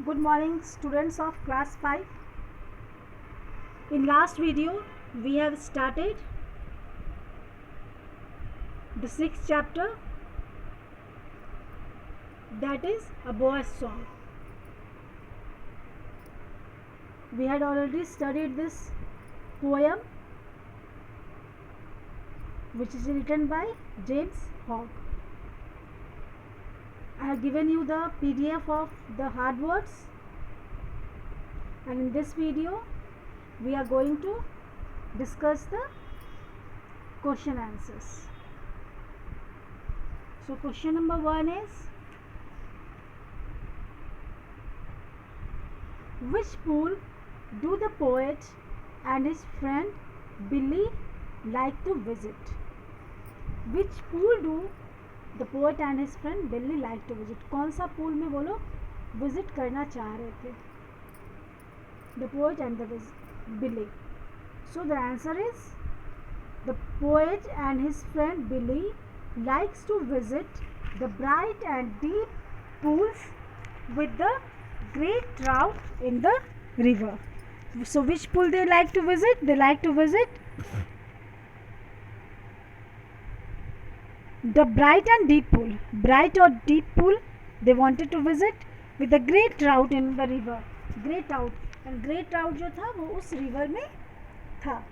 Good morning, students of class 5. In last video we have started the 6th chapter, that is a boy's song. We had already studied this poem which is written by James Hogg. I have given you the PDF of the hard words, and in this video we are going to discuss the question answers. So question number 1 is, which pool do the poet and his friend Billy like to visit? Which pool do the poet and his friend Billy like to visit? कौन सा pool में वो लोग visit करना चाह रहे थे? The poet and the Billy. So the answer is, the poet and his friend Billy likes to visit the bright and deep pools with the great trout in the river. So which pool they like to visit? They like to visit the bright and deep pool. Bright or deep pool they wanted to visit with the great trout in the river. Great trout, and great trout जो था वो उस river में था.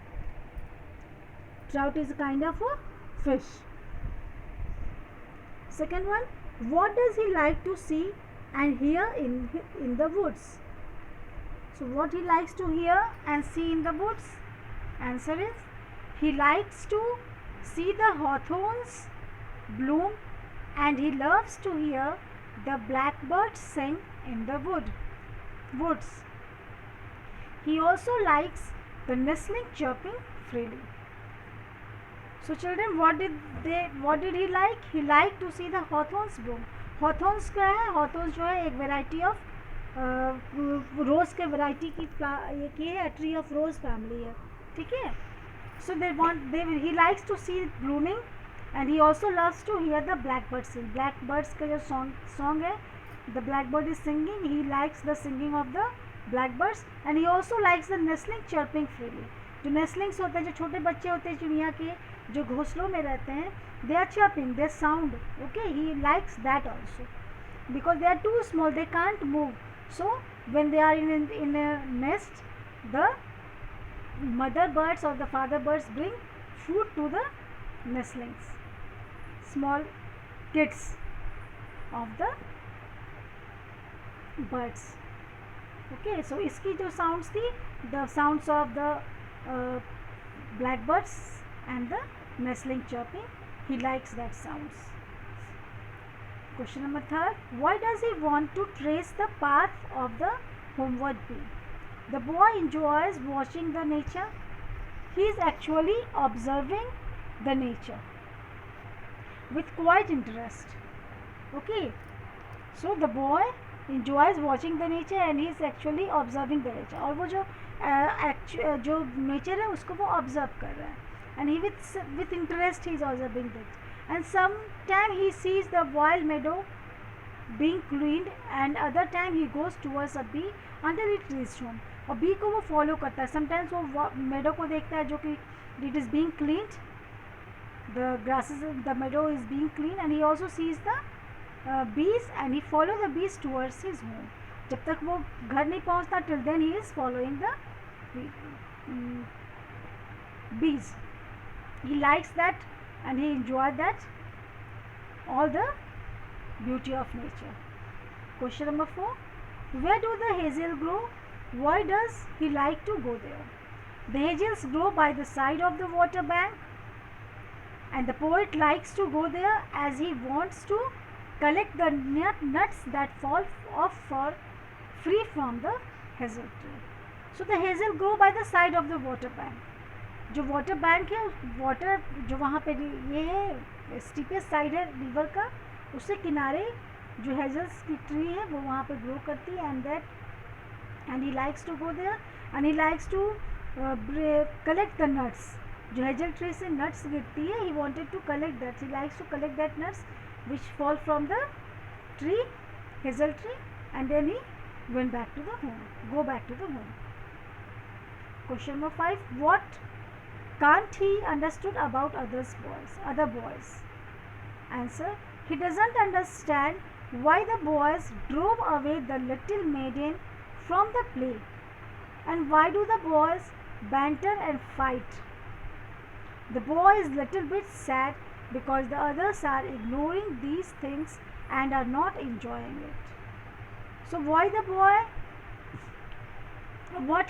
Trout is a kind of a fish. Second one, what does he like to see and hear in the woods? So what he likes to hear and see in the woods? Answer is, he likes to see the hawthorns bloom, and he loves to hear the blackbirds sing in the woods. He also likes the nestling chirping freely. So children, what did he like? He liked to see the hawthorns bloom. Hawthorns क्या है? Hawthorns जो है एक variety of rose के variety की है, tree of rose family है, ठीक है? So he likes to see it blooming, and he also loves to hear the blackbird sing. Blackbirds का जो song है, the blackbird is singing. He likes the singing of the blackbirds, and he also likes the nestling chirping freely. जो nestlings होते हैं, जो छोटे बच्चे होते हैं चिड़िया के, जो घोंसलों में रहते हैं, they are chirping, they sound. Okay, he likes that also because they are too small, they can't move. So when they are in a nest, the mother birds or the father birds bring food to the nestlings, small kids of the birds. Okay, so इसकी जो sounds थी, the sounds of the blackbirds and the nestling chirping, he likes that sounds. Question number 3, why does he want to trace the path of the homeward bee? The boy enjoys watching the nature. He is actually observing the nature with quite interest. Okay, so the boy enjoys watching the nature and he is actually observing the nature. और वो जो nature है उसको वो observe कर रहा है, and he with interest he is observing that. And sometime he sees the wild meadow being cleaned, and other time he goes towards a bee under its tree's home. और bee को वो follow करता है. Sometimes वो meadow को देखता है जो कि it is being cleaned, the grasses, the meadow is being cleaned, and he also sees the bees, and he follow the bees towards his home. जब तक वो घर नहीं पहुंचता, till then he is following the bees. He likes that and he enjoys that, all the beauty of nature. Question number 4, where do the hazel grow? Why does he like to go there? The hazels grow by the side of the water bank, and the poet likes to go there as he wants to collect the nuts that fall off for free from the hazel tree. So the hazel grow by the side of the water bank. जो water bank है, water जो वहाँ पे ये है steepest side है river का, उससे किनारे जो हेजल्स की ट्री है वो वहाँ पे ग्रो करती है, and he likes to go there, and he likes to collect the nuts. जो हेजल ट्री से नट्स गिरती है, he wanted to collect that, he likes to collect that nuts which fall from the tree, hazel tree, and then he went back to the home. Go back to the home. Question number 5. What can't he understood about other boys? Answer. He doesn't understand why the boys drove away the little maiden from the play. And why do the boys banter and fight? The boy is little bit sad because the others are ignoring these things and are not enjoying it. So why the boy, what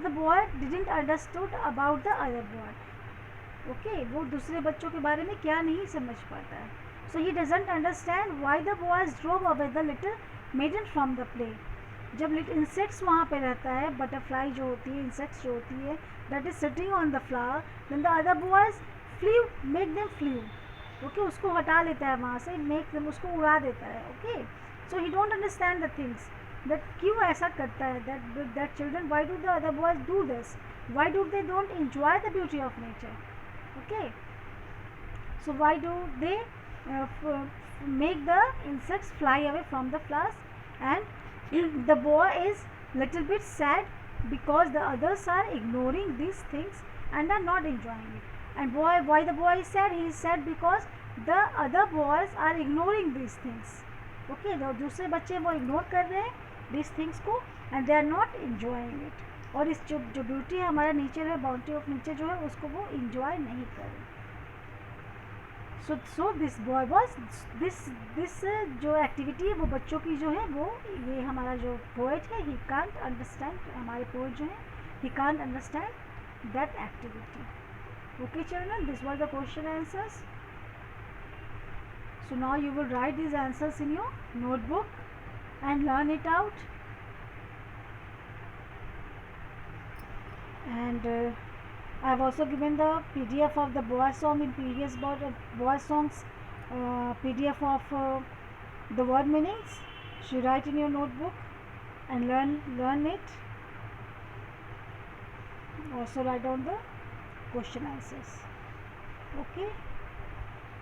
the boy didn't understood about the other boy. Okay, वो दूसरे बच्चों के बारे में क्या नहीं समझ पाता है. So he doesn't understand why the boys drove away the little maiden from the play. जब इंसेक्ट्स वहाँ पे रहता है, बटरफ्लाई जो होती है, इंसेक्ट्स जो होती है, that is sitting on the flower, then the other boys flew, make them flew. Okay, उसको हटा लेता है वहाँ से, मेक देम, उसको उड़ा देता है. Okay, so he don't understand the things that क्यों ऐसा करता है, that children, why do the other boys do this, why do they don't enjoy the beauty of nature. Okay, so why do they make the insects fly away from the flowers, and the boy is little bit sad because the others are ignoring these things and are not enjoying it. And why the boy is sad? He is sad because the other boys are ignoring these things. Okay, the दूसरे बच्चे वो ignore कर रहे हैं these things को and they are not enjoying it. और इस जो ब्यूटी है, हमारा नेचर है, बाउंड्री ऑफ नेचर जो है, उसको वो enjoy नहीं कर रहे. So this boy was this जो एक्टिविटी है वो बच्चों की जो है, वो ये हमारा जो पोएट है, ही कांट अंडरस्टैंड, हमारे पोएट जो है, he can't understand that activity. Okay children, this was the question answers. So now you will write this answers in your notebook and learn it out. And I have also given the PDF of the boy song in previous boy songs, PDF of the word meanings. You write in your notebook and learn it. Also write down the question answers. Okay.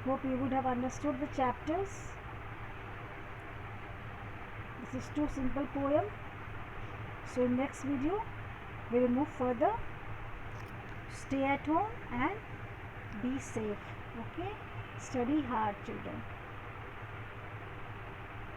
Hope you would have understood the chapters. This is 2 simple poem. So in next video we will move further. Stay at home and be safe. Okay, study hard children.